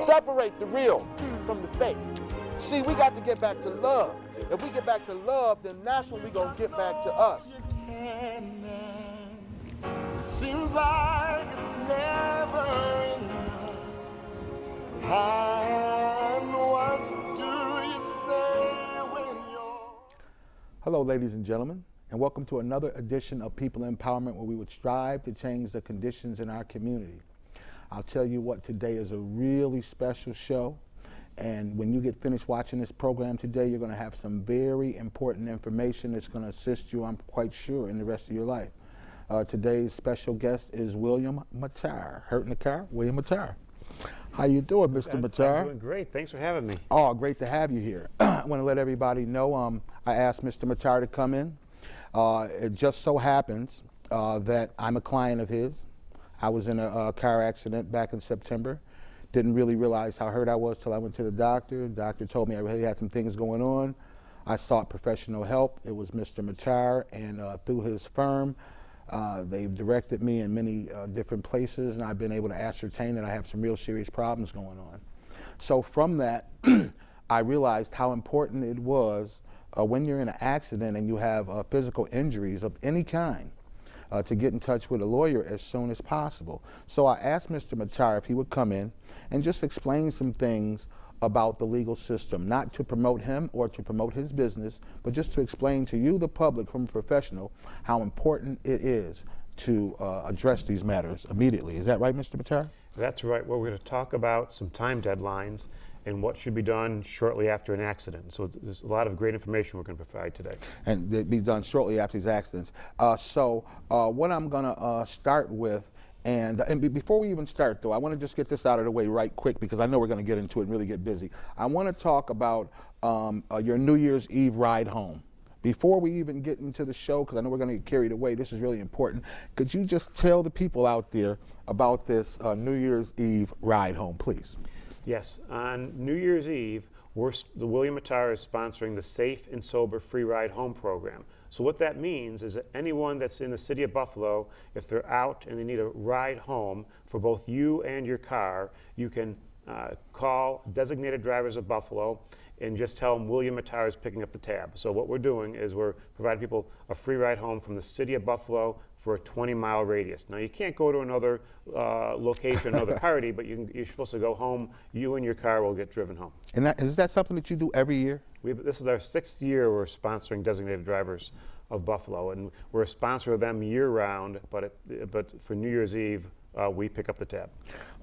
Separate the real from the fake. See, we got to get back to love. If we get back to love, then that's when we're going to get back to us. It seems like it's never enough. And what do you say when you're... Hello, ladies and gentlemen, and welcome to another edition of People Empowerment, where we would strive to change the conditions in our community. I'll tell you what, today is a really special show. And when you get finished watching this program today, you're going to have some very important information that's going to assist you, I'm quite sure, in the rest of your life. Today's special guest is William Mattar. Hurt in the car? William Mattar. How you doing, Mr. Mattar? I'm doing great. Thanks for having me. Oh, great to have you here. I want to let everybody know I asked Mr. Mattar to come in. It just so happens that I'm a client of his. I was in a car accident back in September. Didn't really realize how hurt I was till I went to the doctor. The doctor told me I really had some things going on. I sought professional help. It was Mr. Mattar, and through his firm, they've directed me in many different places, and I've been able to ascertain that I have some real serious problems going on. So from that, I realized how important it was when you're in an accident and you have physical injuries of any kind, to get in touch with a lawyer as soon as possible. So I asked Mr. Mattar if he would come in and just explain some things about the legal system, not to promote him or to promote his business, but just to explain to you, the public, from a professional, how important it is to address these matters immediately. Is that right, Mr. Mattar? That's right. Well, we're going to talk about some time deadlines and what should be done shortly after an accident. So there's a lot of great information we're going to provide today. And it'll be done shortly after these accidents. So what I'm going to start with, and before we even start, though, I want to just get this out of the way right quick, because I know we're going to get into it and really get busy. I want to talk about your New Year's Eve ride home. Before we even get into the show, because I know we're going to get carried away, this is really important. Could you just tell the people out there about this New Year's Eve ride home, please? Yes, on New Year's Eve, the William Mattar is sponsoring the Safe and Sober Free Ride Home program. So what that means is that anyone that's in the city of Buffalo, if they're out and they need a ride home for both you and your car, you can call Designated Drivers of Buffalo and just tell them William Mattar is picking up the tab. So what we're doing is we're providing people a free ride home from the city of Buffalo for a 20-mile radius. Now, you can't go to another location, another party, but you're supposed to go home. You and your car will get driven home. And is that something that you do every year? This is our 6th year we're sponsoring Designated Drivers of Buffalo, and we're a sponsor of them year-round, but for New Year's Eve, we pick up the tab.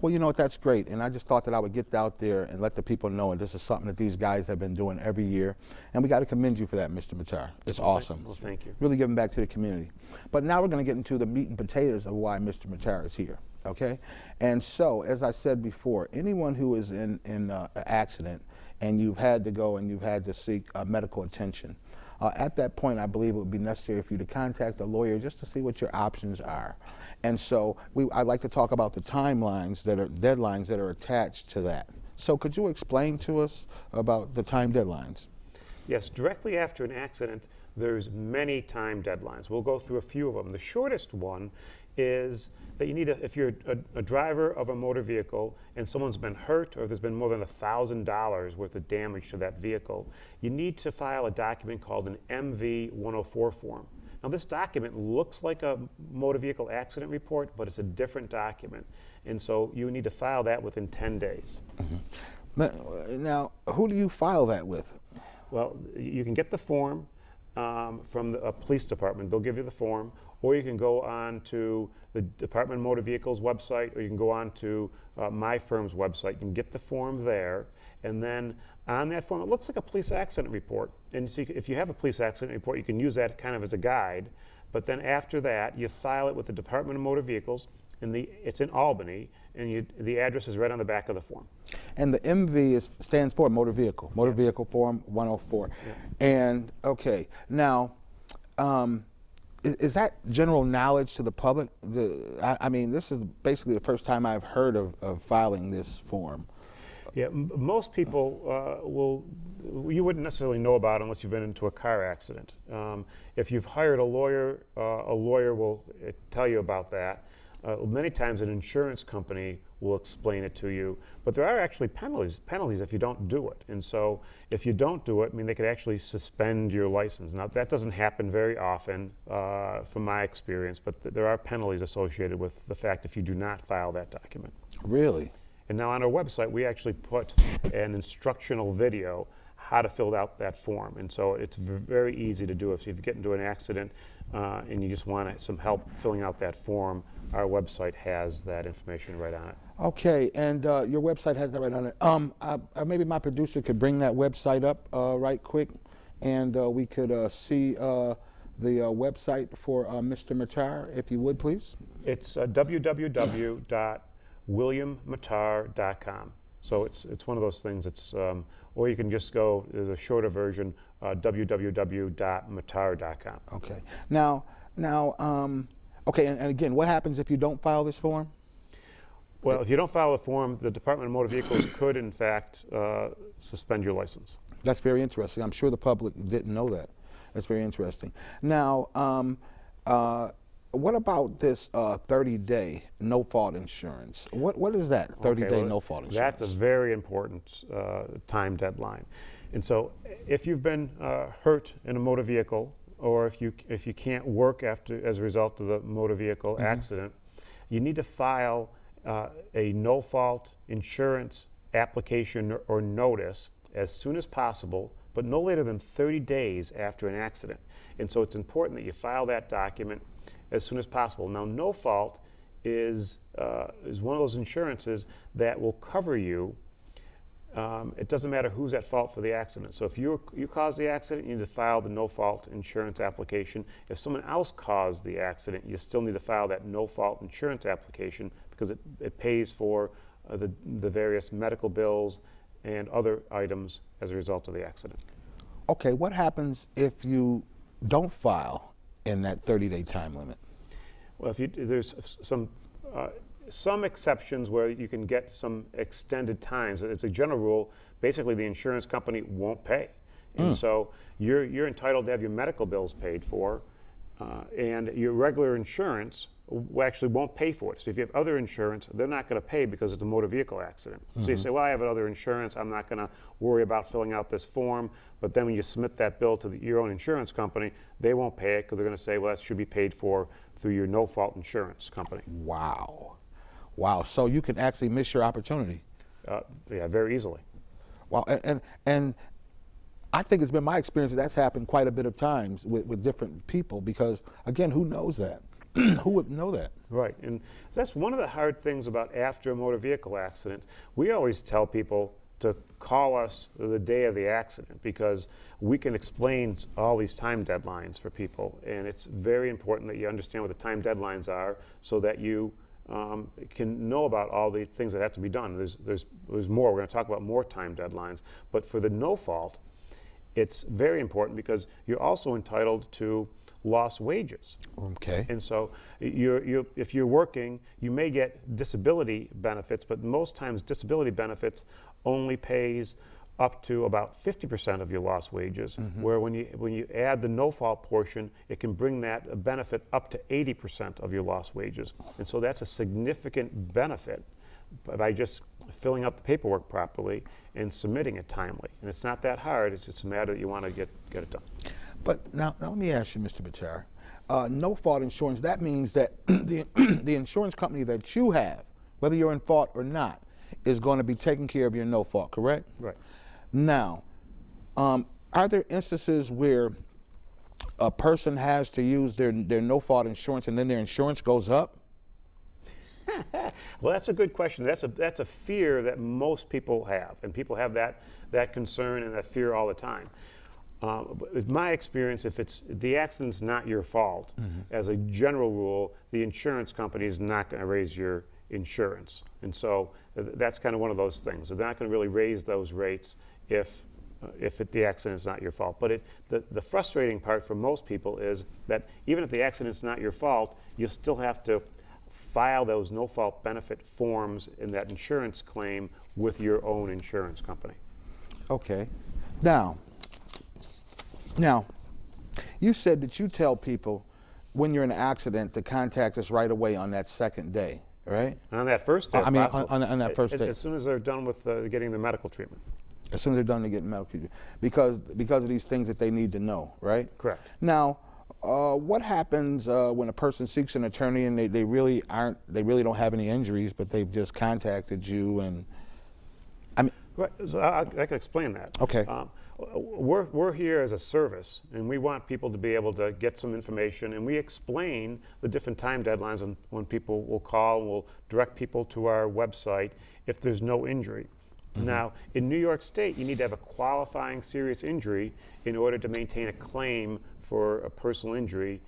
Well, you know what, that's great, and I just thought that I would get out there and let the people know, and this is something that these guys have been doing every year, and we got to commend you for that, Mr. Mattar. It's awesome. Well, thank you. Really giving back to the community. But now we're going to get into the meat and potatoes of why Mr. Mattar is here, okay? And so, as I said before, anyone who is in an accident and you've had to go and you've had to seek medical attention, at that point, I believe it would be necessary for you to contact a lawyer just to see what your options are. And so I'd like to talk about the deadlines that are attached to that. So could you explain to us about the time deadlines? Yes, directly after an accident, there's many time deadlines. We'll go through a few of them. The shortest one is that you need if you're a driver of a motor vehicle and someone's been hurt or there's been more than $1,000 worth of damage to that vehicle, you need to file a document called an MV-104 form. Now, this document looks like a motor vehicle accident report, but it's a different document. And so you need to file that within 10 days. Mm-hmm. Now, who do you file that with? Well, you can get the form from the police department. They'll give you the form. Or you can go on to the Department of Motor Vehicles website, or you can go on to my firm's website. You can get the form there, and then on that form, it looks like a police accident report. And so if you have a police accident report, you can use that kind of as a guide. But then after that, you file it with the Department of Motor Vehicles, and it's in Albany, and the address is right on the back of the form. And the MV stands for motor vehicle, vehicle form 104. Yeah. And okay, now, is that general knowledge to the public? I mean, this is basically the first time I've heard of filing this form. Yeah, most people you wouldn't necessarily know about it unless you've been into a car accident. If you've hired a lawyer will tell you about that. Many times an insurance company will explain it to you. But there are actually penalties if you don't do it. And so if you don't do it, I mean, they could actually suspend your license. Now, that doesn't happen very often from my experience, but there are penalties associated with the fact if you do not file that document. Really? And now on our website, we actually put an instructional video how to fill out that form. And so it's very easy to do. If you get into an accident and you just want some help filling out that form, our website has that information right on it. Okay, and your website has that right on it. Maybe my producer could bring that website up right quick, and we could see the website for Mr. Mattar, if you would, please. It's www.williammattar.com. So it's one of those things. It's or you can just go. There's a shorter version, www.mattar.com. Okay. Now, okay, and again, what happens if you don't file this form? Well, if you don't file a form, the Department of Motor Vehicles could, in fact, suspend your license. That's very interesting. I'm sure the public didn't know that. That's very interesting. Now, what about this 30-day no-fault insurance? What is that 30-day no-fault insurance? That's a very important time deadline. And so if you've been hurt in a motor vehicle, or if you can't work as a result of the motor vehicle accident, you need to file a no-fault insurance application or notice as soon as possible, but no later than 30 days after an accident. And so it's important that you file that document as soon as possible. Now, no-fault is one of those insurances that will cover you. It doesn't matter who's at fault for the accident. So if you caused the accident, you need to file the no-fault insurance application. If someone else caused the accident, you still need to file that no-fault insurance application because it pays for the various medical bills and other items as a result of the accident. Okay, what happens if you don't file in that 30-day time limit? Well, there's some exceptions where you can get some extended times. As a general rule, basically the insurance company won't pay. And so you're entitled to have your medical bills paid for, and your regular insurance actually won't pay for it. So if you have other insurance, they're not going to pay because it's a motor vehicle accident. So you say, well, I have other insurance, I'm not going to worry about filling out this form. But then when you submit that bill to your own insurance company, they won't pay it because they're going to say, well, that should be paid for through your no-fault insurance company. Wow. So you can actually miss your opportunity. Yeah, very easily. Wow, and I think it's been my experience that that's happened quite a bit of times with different people because, again, who knows that? Who would know that? Right, and that's one of the hard things about after a motor vehicle accident. We always tell people to call us the day of the accident because we can explain all these time deadlines for people, and it's very important that you understand what the time deadlines are so that you can know about all the things that have to be done. There's more. We're going to talk about more time deadlines, but for the no fault, it's very important because you're also entitled to lost wages. Okay. And so if you're working, you may get disability benefits, but most times disability benefits only pays up to about 50% of your lost wages, where when you add the no-fault portion, it can bring that benefit up to 80% of your lost wages. And so that's a significant benefit by just filling out the paperwork properly and submitting it timely. And it's not that hard, it's just a matter that you want to get it done. But now let me ask you, Mr. Mattar, no-fault insurance, that means that the insurance company that you have, whether you're in fault or not, is going to be taking care of your no-fault, correct? Right. Now, are there instances where a person has to use their no-fault insurance and then their insurance goes up? Well, that's a good question. That's a fear that most people have, and people have that concern and that fear all the time. In my experience, if the accident's not your fault, as a general rule, the insurance company is not going to raise your insurance, and so that's kind of one of those things. They're not going to really raise those rates if the accident is not your fault. But the frustrating part for most people is that even if the accident's not your fault, you still have to file those no-fault benefit forms in that insurance claim with your own insurance company. Okay. Now, you said that you tell people when you're in an accident to contact us right away on that second day. right? On that first day, I mean, possible. on that first day. As soon as they're done with getting the medical treatment. As soon as they're done to get medical treatment, because of these things that they need to know, right? Correct. Now, what happens when a person seeks an attorney and they really don't have any injuries, but they've just contacted you and, I mean, Right. So I can explain that. Okay. We're here as a service, and we want people to be able to get some information, and we explain the different time deadlines when people will call, and we'll direct people to our website if there's no injury. Now, in New York State, you need to have a qualifying serious injury in order to maintain a claim for a personal injury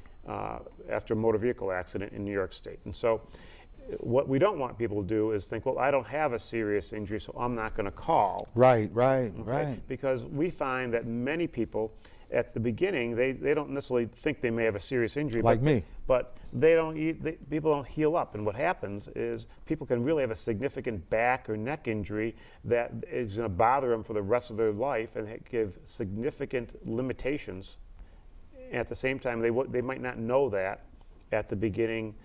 after a motor vehicle accident in New York State. And so what we don't want people to do is think, well, I don't have a serious injury, so I'm not going to call. right. Because we find that many people at the beginning, they don't necessarily think they may have a serious injury. Like me. But people don't heal up. And what happens is people can really have a significant back or neck injury that is going to bother them for the rest of their life and give significant limitations. At the same time, they might not know that at the beginning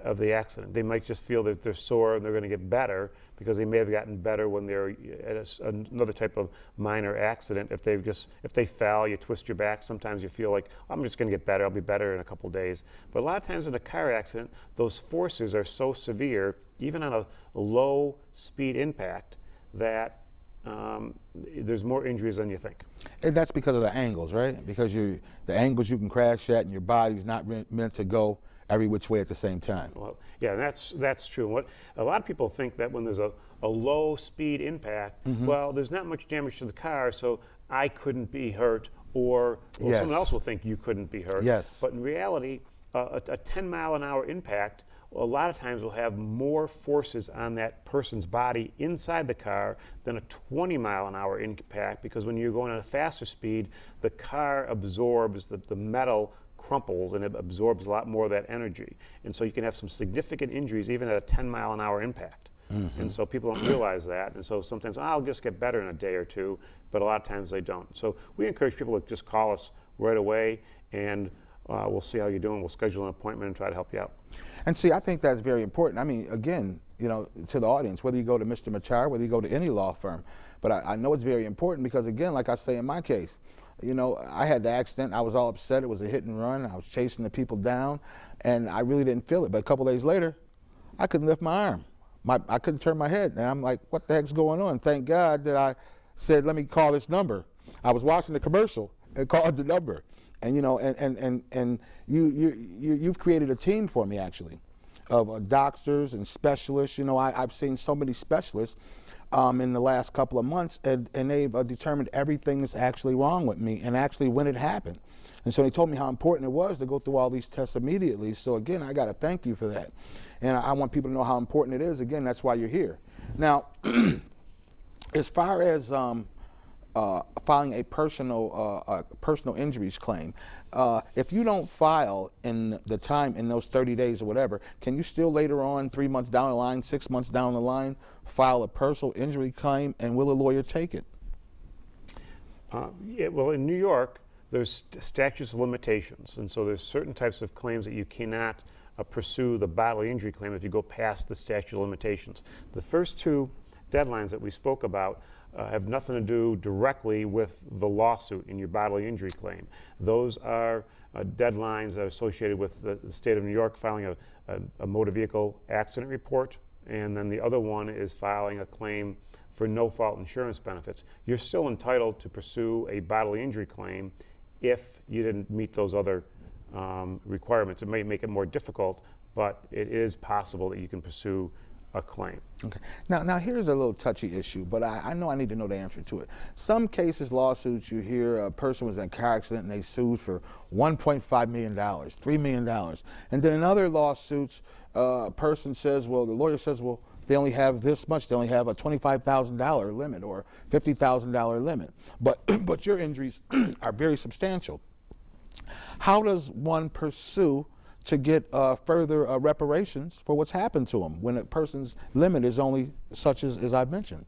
of the accident. They might just feel that they're sore and they're going to get better because they may have gotten better when they're at another type of minor accident. If they fell, you twist your back, sometimes you feel like, I'm just going to get better, I'll be better in a couple days. But a lot of times in a car accident, those forces are so severe, even on a low speed impact, that there's more injuries than you think. And that's because of the angles, right? Because the angles you can crash at and your body's not meant to go every which way at the same time. Well, yeah, that's true. What a lot of people think that when there's a low speed impact, well, there's not much damage to the car, so I couldn't be hurt, or Yes. someone else will think you couldn't be hurt. Yes. But in reality, a 10-mile-an-hour impact a lot of times will have more forces on that person's body inside the car than a 20-mile-an-hour impact, because when you're going at a faster speed, the car absorbs the metal crumples and it absorbs a lot more of that energy. And so you can have some significant injuries even at a 10-mile-an-hour impact. And so people don't realize that. And so sometimes, I'll just get better in a day or two, but a lot of times they don't. So we encourage people to just call us right away, and we'll see how you're doing. We'll schedule an appointment and try to help you out. And see, I think that's very important. I mean, again, to the audience, whether you go to Mr. Mattar, whether you go to any law firm, but I know it's very important because, again, like I say in my case, I had the accident. I was all upset. It was a hit and run. I was chasing the people down, and I really didn't feel it. But a couple days later, I couldn't lift my arm. I couldn't turn my head. And I'm like, what the heck's going on? Thank God that I said, let me call this number. I was watching the commercial and called the number. And you've created a team for me, actually, of doctors and specialists. I've seen so many specialists in the last couple of months, and they've determined everything that's actually wrong with me, and actually when it happened. And so they told me how important it was to go through all these tests immediately. So again, I got to thank you for that. And I want people to know how important it is. Again, that's why you're here. Now, as far as filing a personal injuries claim, if you don't file in the time in those 30 days or whatever, can you still later on, 3 months down the line, 6 months down the line, file a personal injury claim, and will a lawyer take it? Yeah, well, in New York, there's statutes of limitations, and so there's certain types of claims that you cannot pursue the bodily injury claim if you go past the statute of limitations. The first two deadlines that we spoke about have nothing to do directly with the lawsuit in your bodily injury claim. Those are deadlines that are associated with the state of New York filing a motor vehicle accident report, and then the other one is filing a claim for no-fault insurance benefits. You're still entitled to pursue a bodily injury claim if you didn't meet those other requirements. It may make it more difficult, but it is possible that you can pursue a claim. Okay. Now here's a little touchy issue, but I know I need to know the answer to it. Some cases, lawsuits, you hear a person was in a car accident and they sued for $1.5 million, $3 million. And then in other lawsuits, a person says, well, the lawyer says, well, they only have this much. They only have a $25,000 limit or $50,000 limit. But your injuries are very substantial. How does one pursue to get further reparations for what's happened to them when a person's limit is only such as I've mentioned?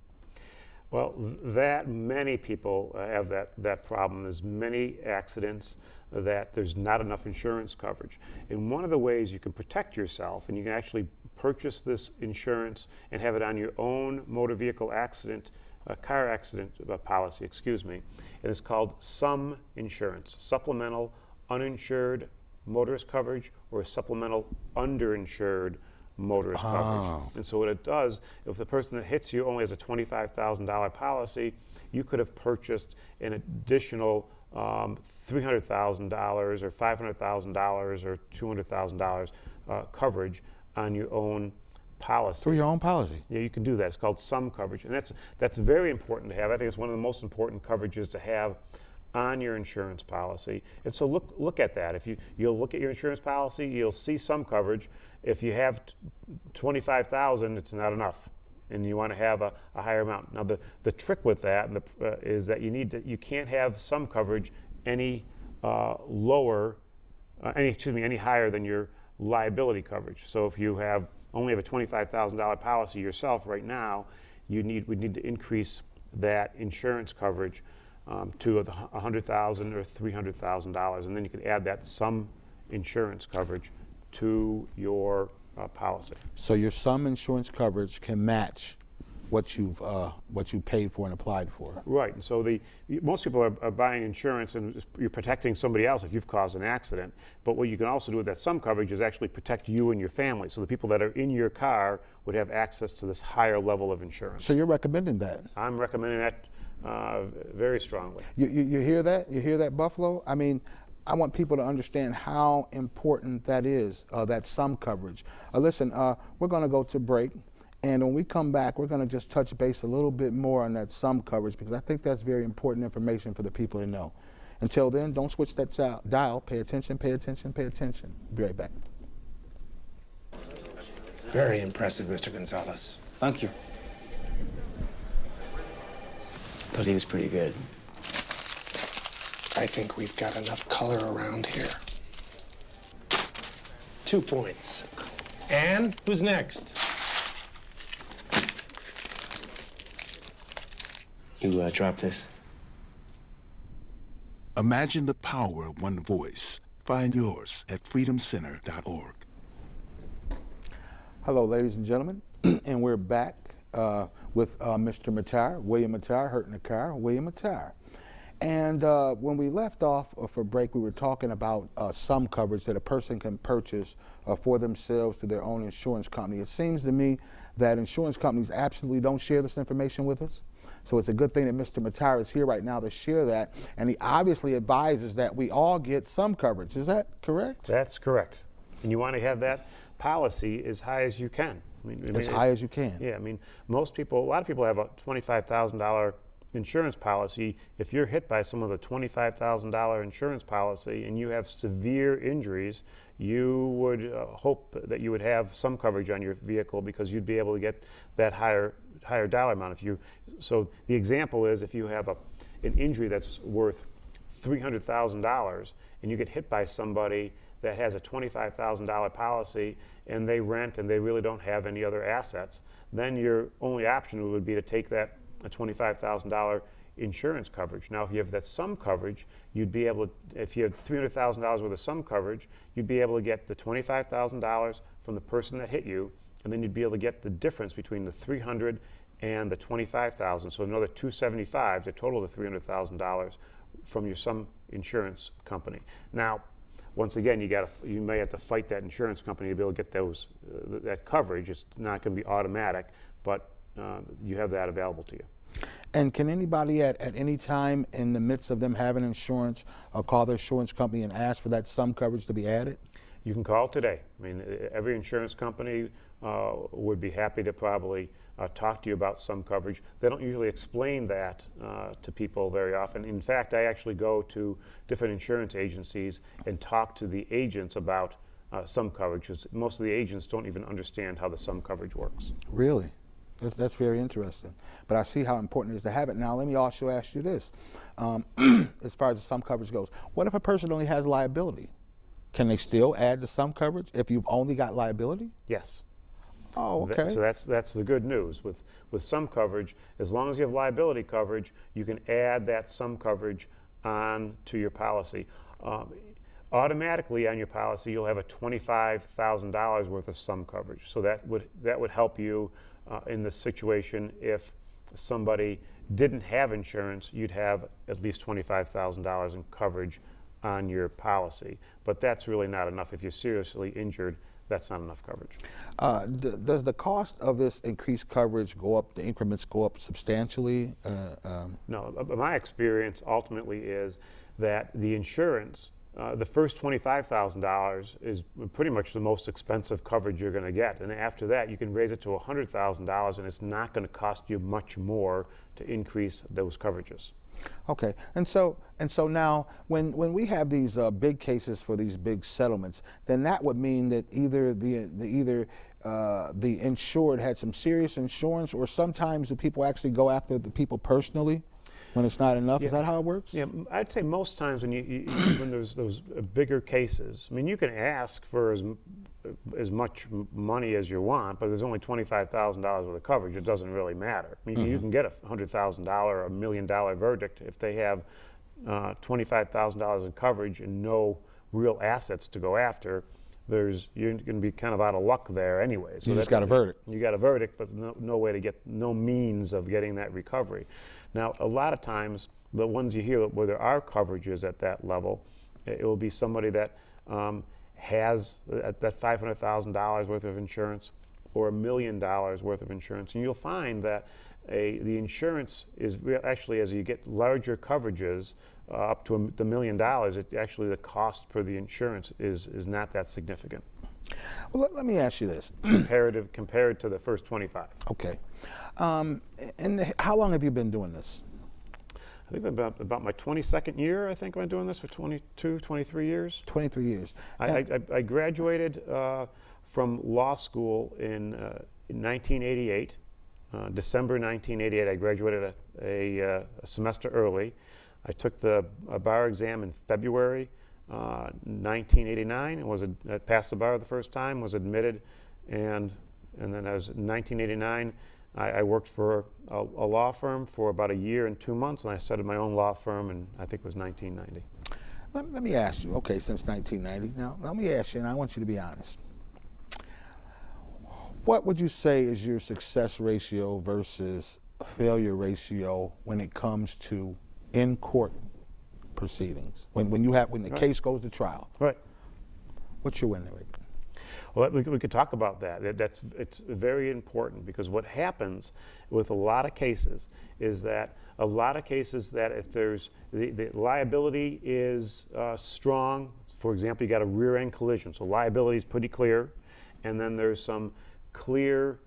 Well, that many people have that problem. There's many accidents that there's not enough insurance coverage. And one of the ways you can protect yourself, and you can actually purchase this insurance and have it on your own motor vehicle accident, car accident policy, excuse me. It is called SUM insurance, supplemental uninsured motorist coverage or supplemental underinsured motorist coverage. And so what it does, if the person that hits you only has a $25,000 policy, you could have purchased an additional $300,000 or $500,000 or $200,000 coverage on your own policy. Through your own policy. Yeah, you can do that. It's called SUM coverage, and that's very important to have. I think it's one of the most important coverages to have on your insurance policy. And so look at that. If you'll look at your insurance policy, you'll see SUM coverage. If you have 25,000, it's not enough, and you want to have a higher amount. Now the trick with that is that you can't have SUM coverage any any higher than your liability coverage. So if you only have a $25,000 policy yourself right now, we need to increase that insurance coverage to $100,000 or $300,000, and then you can add that SUM insurance coverage to your policy. So your SUM insurance coverage can match what you paid for and applied for. Right, and so most people are buying insurance and you're protecting somebody else if you've caused an accident. But what you can also do with that SUM coverage is actually protect you and your family. So the people that are in your car would have access to this higher level of insurance. So you're recommending that? I'm recommending that very strongly. You hear that? You hear that, Buffalo? I mean, I want people to understand how important that is, that SUM coverage. Listen, we're going to go to break. And when we come back, we're going to just touch base a little bit more on that SUM coverage, because I think that's very important information for the people to know. Until then, don't switch that dial. Pay attention, pay attention, pay attention. Be right back. Very impressive, Mr. Gonzalez. Thank you. Thought he was pretty good. I think we've got enough color around here. 2 points. And who's next? You dropped this. Imagine the power of one voice. Find yours at freedomcenter.org. Hello, ladies and gentlemen, and we're back with Mr. Mattar, William Mattar, hurt in the car, William Mattar. And when we left off for break, we were talking about SUM coverage that a person can purchase for themselves through their own insurance company. It seems to me that insurance companies absolutely don't share this information with us. So it's a good thing that Mr. Mattar is here right now to share that. And he obviously advises that we all get SUM coverage. Is that correct? That's correct. And you want to have that policy as high as you can. As high as you can. Yeah, I mean, a lot of people have a $25,000 insurance policy. If you're hit by someone with a $25,000 insurance policy and you have severe injuries, you would hope that you would have some coverage on your vehicle because you'd be able to get that higher dollar amount. So the example is if you have an injury that's worth $300,000 and you get hit by somebody that has a $25,000 policy and they rent and they really don't have any other assets, then your only option would be to take that $25,000 insurance coverage. Now, if you have that SUM coverage, you'd be able to, if you have $300,000 worth of SUM coverage, you'd be able to get the $25,000 from the person that hit you, and then you'd be able to get the difference between the $300,000 and the $25,000, so another $275,000 to total the $300,000 from your SUM insurance company. Now, once again, you may have to fight that insurance company to be able to get that coverage. It's not going to be automatic, but you have that available to you. And can anybody at any time in the midst of them having insurance call their insurance company and ask for that SUM coverage to be added? You can call today. I mean, every insurance company would be happy to probably talk to you about SUM coverage. They don't usually explain that to people very often. In fact, I actually go to different insurance agencies and talk to the agents about SUM coverage, because most of the agents don't even understand how the SUM coverage works. Really? That's very interesting. But I see how important it is to have it. Now, let me also ask you this. As far as the SUM coverage goes, what if a person only has liability? Can they still add the SUM coverage if you've only got liability? Yes. Oh, okay. So that's the good news. With SUM coverage, as long as you have liability coverage, you can add that SUM coverage on to your policy. automatically on your policy you'll have a $25,000 worth of sum coverage. So that would help you in this situation. If somebody didn't have insurance, you'd have at least $25,000 in coverage on your policy. But that's really not enough. If you're seriously injured, that's not enough coverage. Does the cost of this increased coverage go up, the increments go up substantially? No, my experience ultimately is that the insurance, the first $25,000 is pretty much the most expensive coverage you're going to get. And after that, you can raise it to $100,000 and it's not going to cost you much more to increase those coverages. Okay, and so now when we have these big cases for these big settlements, then that would mean that either the insured had some serious insurance, or sometimes do people actually go after the people personally when it's not enough? Yeah. Is that how it works? Yeah, I'd say most times when when there's those bigger cases, I mean, you can ask for as much money as you want, but there's only $25,000 worth of coverage. It doesn't really matter. I mean, you can get a $100,000 or $1 million verdict if they have $25,000 in coverage and no real assets to go after. You're going to be kind of out of luck there anyway. So you just got a verdict. You got a verdict, but no way to get, no means of getting that recovery. Now, a lot of times, the ones you hear where there are coverages at that level, it will be somebody that has that $500,000 worth of insurance or $1 million worth of insurance. And you'll find that the insurance is actually, as you get larger coverages, up to the $1 million, actually the cost per the insurance is not that significant. Well, let me ask you this. Compared to the first 25. Okay. And how long have you been doing this? I think about my 22nd year. I think I've been doing this for 22, 23 years. 23 years. I graduated from law school in 1988. December 1988, I graduated a semester early. I took the bar exam in February 1989 and I passed the bar the first time, was admitted, and then as in 1989, I worked for a law firm for about a year and 2 months, and I started my own law firm, and I think it was 1990. Let me ask you, okay, since 1990, now let me ask you, and I want you to be honest. What would you say is your success ratio versus failure ratio when it comes to in-court proceedings? When the case goes to trial? Right. What's your win rate? Well, we could talk about that. It's very important, because what happens with a lot of cases is that if there's the liability is strong, for example, you got a rear end collision, so liability is pretty clear, and then there's some clear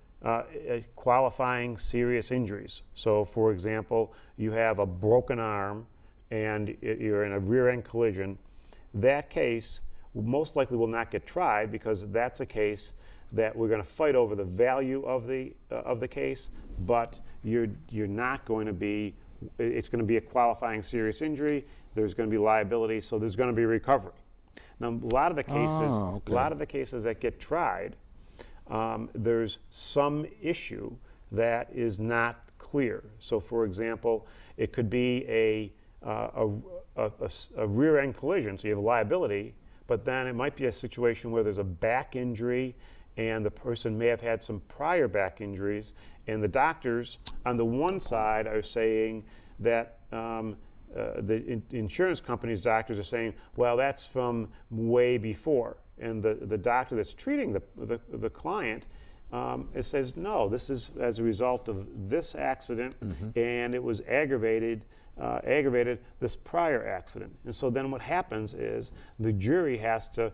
qualifying serious injuries. So, for example, you have a broken arm and you're in a rear end collision. That case most likely will not get tried, because that's a case that we're going to fight over the value of the case, but you're not going to be. It's going to be a qualifying serious injury. There's going to be liability, so there's going to be recovery. Now, a lot of the cases that get tried, there's some issue that is not clear. So, for example, it could be a rear end collision, so you have a liability. But then it might be a situation where there's a back injury and the person may have had some prior back injuries, and the doctors on the one side are saying that the insurance company's doctors are saying, well, that's from way before. And the doctor that's treating the client, it says, no, this is as a result of this accident, and it was aggravated this prior accident. And so then what happens is the jury has to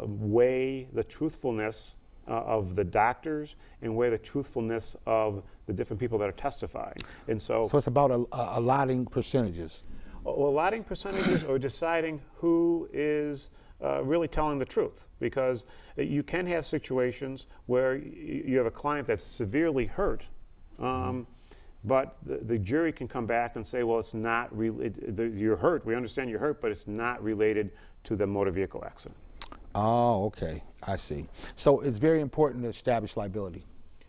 weigh the truthfulness of the doctors and weigh the truthfulness of the different people that are testifying. And so it's about allotting percentages. Allotting percentages or deciding who is really telling the truth, because you can have situations where you have a client that's severely hurt, but the jury can come back and say, well, it's not you're hurt. We understand you're hurt, but it's not related to the motor vehicle accident. Oh, okay. I see. So it's very important to establish liability.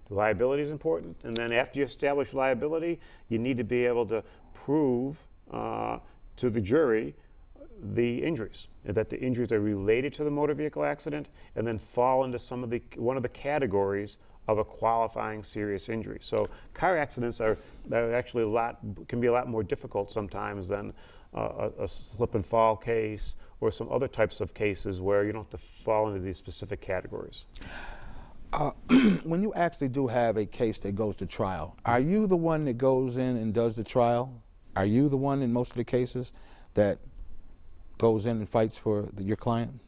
Liability is important, and then after you establish liability, you need to be able to prove to the jury the injuries, that the injuries are related to the motor vehicle accident and then fall into one of the categories of a qualifying serious injury. So car accidents are actually can be a lot more difficult sometimes than a slip and fall case or some other types of cases where you don't have to fall into these specific categories. When you actually do have a case that goes to trial, are you the one that goes in and does the trial? Are you the one in most of the cases that goes in and fights for your client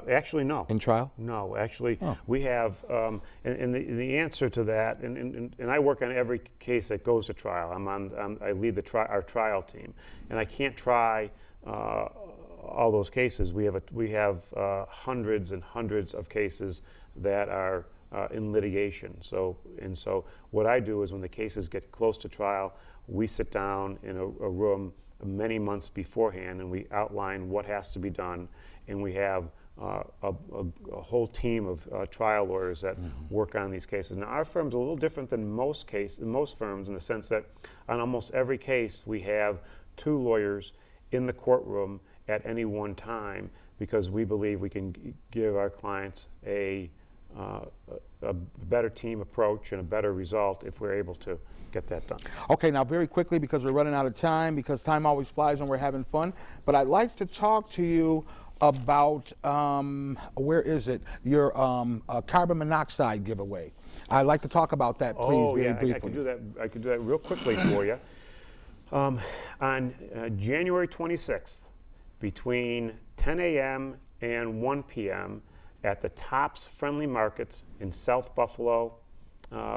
Actually, no. in trial? No, actually, Oh. we have, and the answer to that, and I work on every case that goes to trial. I lead our trial team, and I can't try all those cases. We have hundreds and hundreds of cases that are in litigation. So what I do is when the cases get close to trial, we sit down in a room many months beforehand and we outline what has to be done, and we have a whole team of trial lawyers that work on these cases. Now, our firm's a little different than most firms in the sense that on almost every case we have 2 lawyers in the courtroom at any one time, because we believe we can give our clients a better team approach and a better result if we're able to get that done. Okay, now very quickly, because we're running out of time, because time always flies when we're having fun, but I'd like to talk to you about, where is it, your carbon monoxide giveaway. I'd like to talk about that, please, very briefly. I could do that real quickly for you. On January 26th, between 10 a.m. and 1 p.m. at the Tops Friendly Markets in South Buffalo,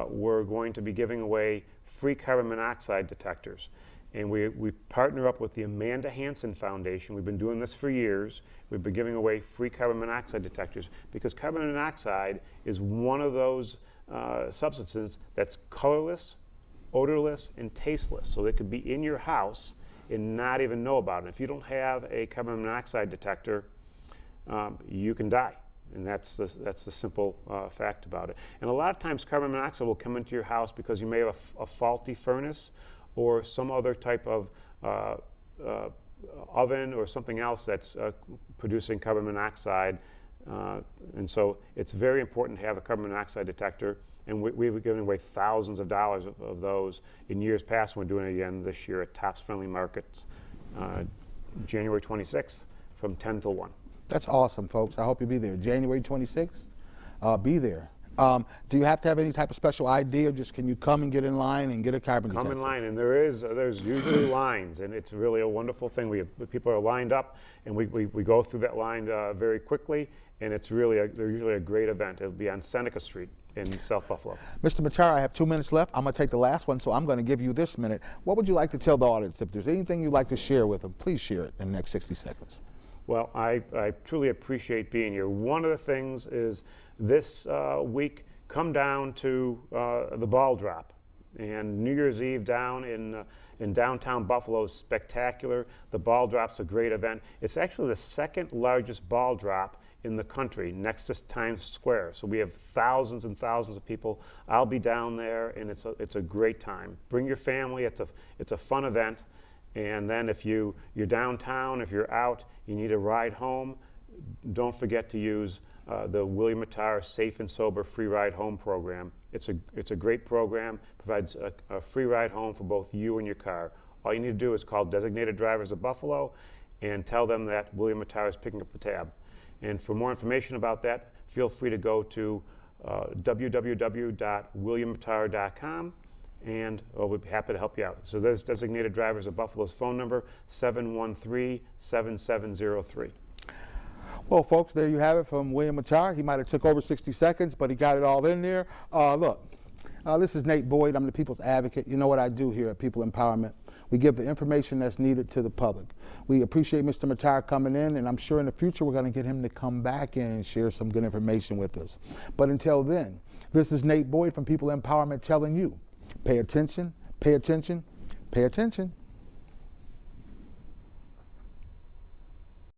we're going to be giving away free carbon monoxide detectors. And we partner up with the Amanda Hansen Foundation. We've been doing this for years. We've been giving away free carbon monoxide detectors because carbon monoxide is one of those substances that's colorless, odorless, and tasteless. So they could be in your house and not even know about it. If you don't have a carbon monoxide detector, you can die. And that's the simple fact about it. And a lot of times carbon monoxide will come into your house because you may have a faulty furnace or some other type of oven or something else that's producing carbon monoxide. And so it's very important to have a carbon monoxide detector. And we've given away thousands of dollars of those in years past. We're doing it again this year at Tops Friendly Markets, January 26th from 10 till 1. That's awesome, folks. I hope you'll be there. January 26th, be there. Do you have to have any type of special ID, or just can you come and get in line and get a carbon detector? Come in line, and there's usually lines, and it's really a wonderful thing. People are lined up, and we go through that line very quickly, and it's really they're usually a great event. It'll be on Seneca Street in South Buffalo. Mr. Mattar, I have 2 minutes left. I'm going to take the last one, so I'm going to give you this minute. What would you like to tell the audience? If there's anything you'd like to share with them, please share it in the next 60 seconds. Well, I truly appreciate being here. One of the things is this week, come down to the ball drop. And New Year's Eve down in downtown Buffalo is spectacular. The ball drop's a great event. It's actually the second largest ball drop in the country, next to Times Square. So we have thousands and thousands of people. I'll be down there, and it's a great time. Bring your family. It's a fun event. And then if you're downtown, if you're out, you need a ride home, don't forget to use the William Mattar Safe and Sober Free Ride Home program. It's a great program, provides a free ride home for both you and your car. All you need to do is call Designated Drivers of Buffalo and tell them that William Mattar is picking up the tab. And for more information about that, feel free to go to www.williammattar.com. And we'd be happy to help you out. So there's Designated Drivers of Buffalo's phone number, 713-7703. Well, folks, there you have it from William Mattar. He might have took over 60 seconds, but he got it all in there. Look, this is Nate Boyd. I'm the People's Advocate. You know what I do here at People Empowerment. We give the information that's needed to the public. We appreciate Mr. Mattar coming in, and I'm sure in the future we're going to get him to come back in and share some good information with us. But until then, this is Nate Boyd from People Empowerment telling you, pay attention, pay attention, pay attention.